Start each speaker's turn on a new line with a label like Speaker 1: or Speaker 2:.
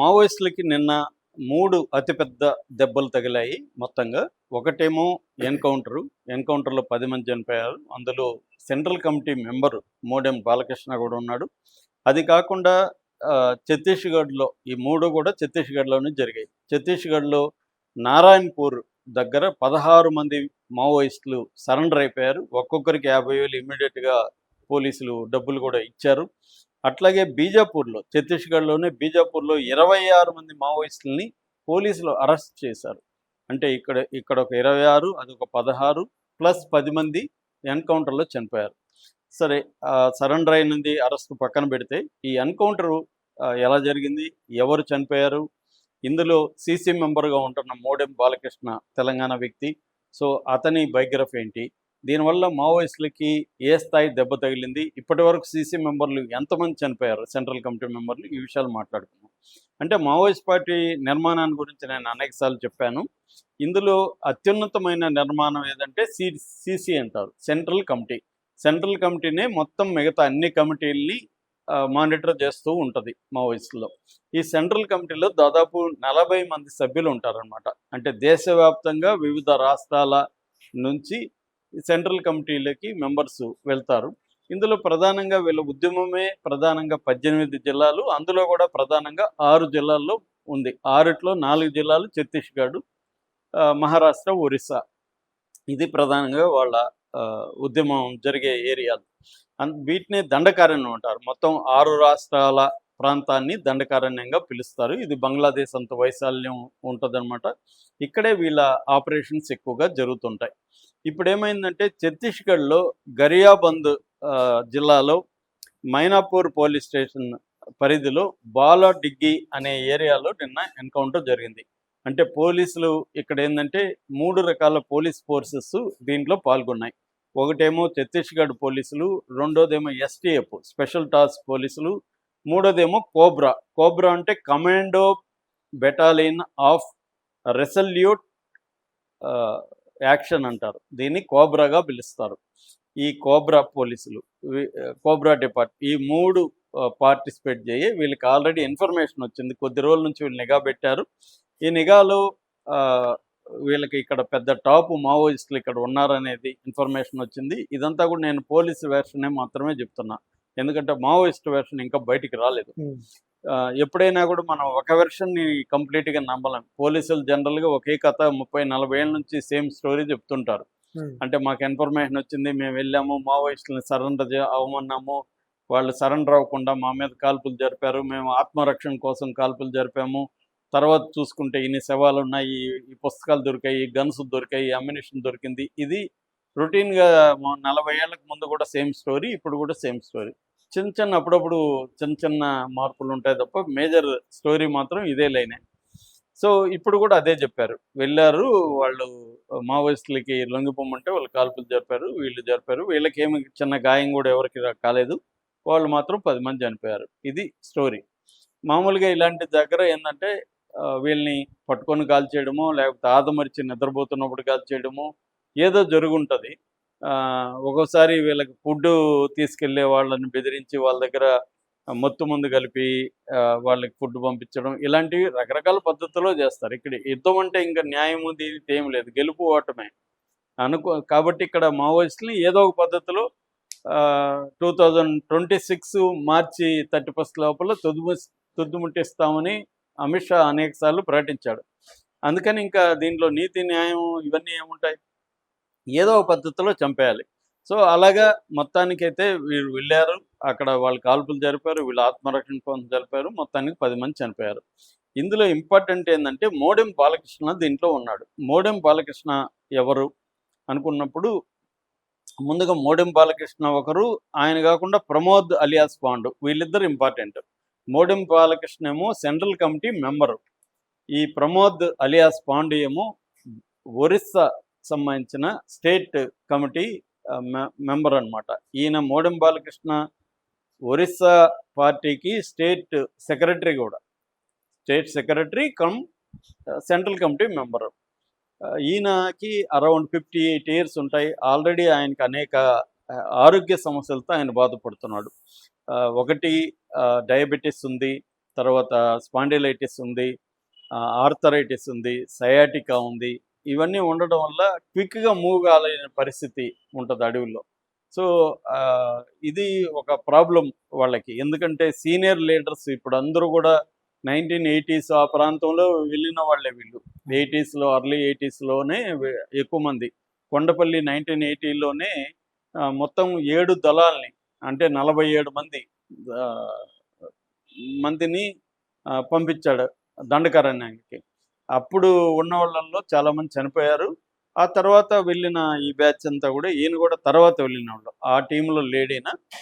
Speaker 1: మావోయిస్టులకి నిన్న 3 అతిపెద్ద దెబ్బలు తగిలాయి మొత్తంగా. ఒకటేమో ఎన్‌కౌంటరు. ఎన్‌కౌంటర్‌లో 10 మంది చనిపోయారు. అందులో central committee member modem Balakrishna గూడా ఉన్నాడు. అది కాకుండా ఛత్తీస్‌గఢ్‌లో ఈ 3 కూడా ఛత్తీస్‌గఢ్‌లోనే జరిగాయి. ఛత్తీస్‌గఢ్‌లో నారాయణపూర్ దగ్గర 16 మంది మావోయిస్టులు సరెండర్ అయిపోయారు. ఒక్కొక్కరికి 50,000 ఇమ్మీడియేట్‌గా పోలీసులు డబ్బులు కూడా ఇచ్చారు. అట్లాగే బీజాపూర్‌లో ఛత్తీస్‌గఢ్‌లోనే బీజాపూర్‌లో 26 మంది మావోయిస్టులని పోలీసులు అరెస్ట్ చేశారు. అంటే ఇక్కడ ఒక 26, అదొక 16 ప్లస్ 10 మంది ఎన్‌కౌంటర్‌లో చనిపోయారు. సరే, సరెండర్ అయినది అరెస్ట్ పక్కన పెడితే ఈ ఎన్‌కౌంటరు ఎలా జరిగింది? ఎవరు చనిపోయారు? ఇందులో సీసీ మెంబర్‌గా ఉంటున్న మోడెం బాలకృష్ణ తెలంగాణ వ్యక్తి. సో, అతని బయోగ్రఫీ ఏంటి? దీనివల్ల మావోయిస్టులకి ఏ స్థాయి దెబ్బ తగిలింది? ఇప్పటివరకు సీసీ మెంబర్లు ఎంతమంది చనిపోయారు? సెంట్రల్ కమిటీ మెంబర్లు, ఈ విషయాలు మాట్లాడుకుందాం. అంటే మావోయిస్ట్ పార్టీ నిర్మాణాన్ని గురించి నేను అనేక సార్లు చెప్పాను. ఇందులో అత్యున్నతమైన నిర్మాణం ఏదంటే సీసీ అంటారు, సెంట్రల్ కమిటీ. సెంట్రల్ కమిటీనే మొత్తం మిగతా అన్ని కమిటీల్ని మానిటర్ చేస్తూ ఉంటుంది మావోయిస్టులో. ఈ సెంట్రల్ కమిటీలో దాదాపు 40 మంది సభ్యులు ఉంటారనమాట. అంటే దేశవ్యాప్తంగా వివిధ రాష్ట్రాల నుంచి సెంట్రల్ కమిటీలకి మెంబర్స్ వెళ్తారు. ఇందులో ప్రధానంగా వీళ్ళ ఉద్యమమే ప్రధానంగా 18 జిల్లాలు, అందులో కూడా ప్రధానంగా 6 జిల్లాల్లో ఉంది. 6ట్లో 4 జిల్లాలు ఛత్తీస్గఢ్, మహారాష్ట్ర, ఒరిస్సా. ఇది ప్రధానంగా వాళ్ళ ఉద్యమం జరిగే ఏరియాలు. వీటిని దండకారణ్యం అంటారు. మొత్తం 6 రాష్ట్రాల ప్రాంతాన్ని దండకారణ్యంగా పిలుస్తారు. ఇది బంగ్లాదేశ్ అంత వైశాల్యం ఉంటుందన్నమాట. ఇక్కడే వీళ్ళ ఆపరేషన్స్ ఎక్కువగా జరుగుతుంటాయి. ఇప్పుడు ఏమైందంటే ఛత్తీస్గఢ్లో గరియాబంద్ జిల్లాలో మైనాపూర్ పోలీస్ స్టేషన్ పరిధిలో బాలాడిగ్గీ అనే ఏరియాలో నిన్న ఎన్కౌంటర్ జరిగింది. అంటే పోలీసులు ఇక్కడ ఏంటంటే 3 రకాల పోలీస్ ఫోర్సెస్ దీంట్లో పాల్గొన్నాయి. ఒకటేమో ఛత్తీస్గఢ్ పోలీసులు, రెండోదేమో ఎస్టీఎఫ్ స్పెషల్ టాస్క్ పోలీసులు, మూడోదేమో కోబ్రా. కోబ్రా అంటే commando battalion of resolute action అంటారు. దీన్ని కోబ్రాగా పిలుస్తారు. ఈ కోబ్రా పోలీసులు, కోబ్రా డిపార్ట్మెంట్, ఈ 3 పార్టిసిపేట్ చేయి. వీళ్ళకి ఆల్రెడీ ఇన్ఫర్మేషన్ వచ్చింది. కొద్ది రోజుల నుంచి వీళ్ళు నిఘా పెట్టారు. ఈ నిఘాలో వీళ్ళకి ఇక్కడ పెద్ద టాప్ మావోయిస్టులు ఇక్కడ ఉన్నారనేది ఇన్ఫర్మేషన్ వచ్చింది. ఇదంతా కూడా నేను పోలీసు వెర్షనే మాత్రమే చెప్తున్నా, ఎందుకంటే మావోయిస్ట్ వెర్షన్ ఇంకా బయటికి రాలేదు. ఎప్పుడైనా కూడా మనం ఒక వెర్షన్ని కంప్లీట్గా నమ్మలేం. పోలీసులు జనరల్గా ఒకే కథ 30-40 ఏళ్ళ నుంచి సేమ్ స్టోరీ చెప్తుంటారు. అంటే మాకు ఇన్ఫర్మేషన్ వచ్చింది, మేము వెళ్ళాము, మావోయిస్టులను సరెండర్ అవ్వమన్నాము, వాళ్ళు సరెండర్ అవ్వకుండా మా మీద కాల్పులు జరిపారు, మేము ఆత్మరక్షణ కోసం కాల్పులు జరిపాము, తర్వాత చూసుకుంటే ఇన్ని శవాలు ఉన్నాయి, ఈ పుస్తకాలు దొరికాయి, గన్స్ దొరికాయి, అమ్యునిషన్ దొరికింది. ఇది రొటీన్గా 40 ఏళ్ళకు ముందు కూడా సేమ్ స్టోరీ, ఇప్పుడు కూడా సేమ్ స్టోరీ. అప్పుడప్పుడు చిన్న మార్పులు ఉంటాయి తప్ప మేజర్ స్టోరీ మాత్రం ఇదే లైనే. సో ఇప్పుడు కూడా అదే చెప్పారు. వెళ్ళారు వాళ్ళు, మావోయిస్టులకి లొంగిపోమంటే వాళ్ళు కాల్పులు జరిపారు, వీళ్ళు జరిపారు, వీళ్ళకేమి చిన్న గాయం కూడా ఎవరికి కాలేదు, వాళ్ళు మాత్రం 10 మంది చనిపోయారు. ఇది స్టోరీ. మామూలుగా ఇలాంటి దగ్గర ఏంటంటే వీళ్ళని పట్టుకొని కాల్చేయడమో, లేకపోతే ఆదమరిచి నిద్రపోతున్నప్పుడు కాల్చేయడమో ఏదో జరుగుంటుంది. ఒక్కోసారి వీళ్ళకి ఫుడ్డు తీసుకెళ్లే వాళ్ళని బెదిరించి వాళ్ళ దగ్గర మత్తు మందు కలిపి వాళ్ళకి ఫుడ్ పంపించడం, ఇలాంటివి రకరకాల పద్ధతుల్లో చేస్తారు. ఇక్కడ యుద్ధం అంటే ఇంకా న్యాయం ఉంది ఏం లేదు, గెలుపు ఓటమే కాబట్టి ఇక్కడ మావోయిస్టులు ఏదో ఒక పద్ధతిలో 2026 మార్చి 31 లోపల తుద్దుముట్టిస్తామని అమిత్ షా అనేక సార్లు ప్రకటించాడు. అందుకని ఇంకా దీంట్లో నీతి న్యాయం ఇవన్నీ ఏముంటాయి, ఏదో ఒక పద్ధతిలో చంపేయాలి. సో అలాగా మొత్తానికైతే వీళ్ళు వెళ్ళారు, అక్కడ వాళ్ళు కాల్పులు జరిపారు, వీళ్ళు ఆత్మరక్షణ కోసం జరిపారు, మొత్తానికి 10 మంది చనిపోయారు. ఇందులో ఇంపార్టెంట్ ఏంటంటే మోడెం బాలకృష్ణ దీంట్లో ఉన్నాడు. మోడెం బాలకృష్ణ ఎవరు అనుకున్నప్పుడు ముందుగా మోడెం బాలకృష్ణ ఒకరు, ఆయన కాకుండా ప్రమోద్ అలియాస్ పాండు, వీళ్ళిద్దరు ఇంపార్టెంట్. మోడెం బాలకృష్ణ ఏమో సెంట్రల్ కమిటీ మెంబరు, ఈ ప్రమోద్ అలియాస్ పాండు ఏమో ఒరిస్సా సంబంధించిన స్టేట్ కమిటీ మెంబర్ అనమాట. ఈయన మోడెం బాలకృష్ణ ఒరిస్సా పార్టీకి స్టేట్ సెక్రటరీ కూడా, state secretary come central committee member. ఈయనకి అరౌండ్ 58 ఇయర్స్ ఉంటాయి. ఆల్రెడీ ఆయనకి అనేక ఆరోగ్య సమస్యలతో ఆయన బాధపడుతున్నాడు. ఒకటి డయాబెటీస్ ఉంది, తర్వాత స్పాండిలైటిస్ ఉంది, ఆర్థరైటిస్ ఉంది, సయాటికా ఉంది. ఇవన్నీ ఉండడం వల్ల క్విక్‌గా మూవ్ కాలేని పరిస్థితి ఉంటది అడవుల్లో. సో, ఇది ఒక ప్రాబ్లమ్ వాళ్ళకి. ఎందుకంటే సీనియర్ లీడర్స్ ఇప్పుడు అందరూ కూడా 1980స్ ఆ ప్రాంతంలో వెళ్ళిన వాళ్ళే వీళ్ళు. 80స్‌లో ఎర్లీ 80స్‌లోనే ఎక్కువ మంది. కొండపల్లి 1980లోనే మొత్తం 7 దళాల్ని అంటే 47 మంది ఆహ్, మందిని పంపించాడు దండకారణ్యానికి. అప్పుడు ఉన్నవాళ్ళలో చాలామంది చనిపోయారు. ఆ తర్వాత వెళ్ళిన ఈ బ్యాచ్ అంతా కూడా ఈయన కూడా తర్వాత వెళ్ళినోళ్ళు. ఆ టీమ్‌లో లేడీన.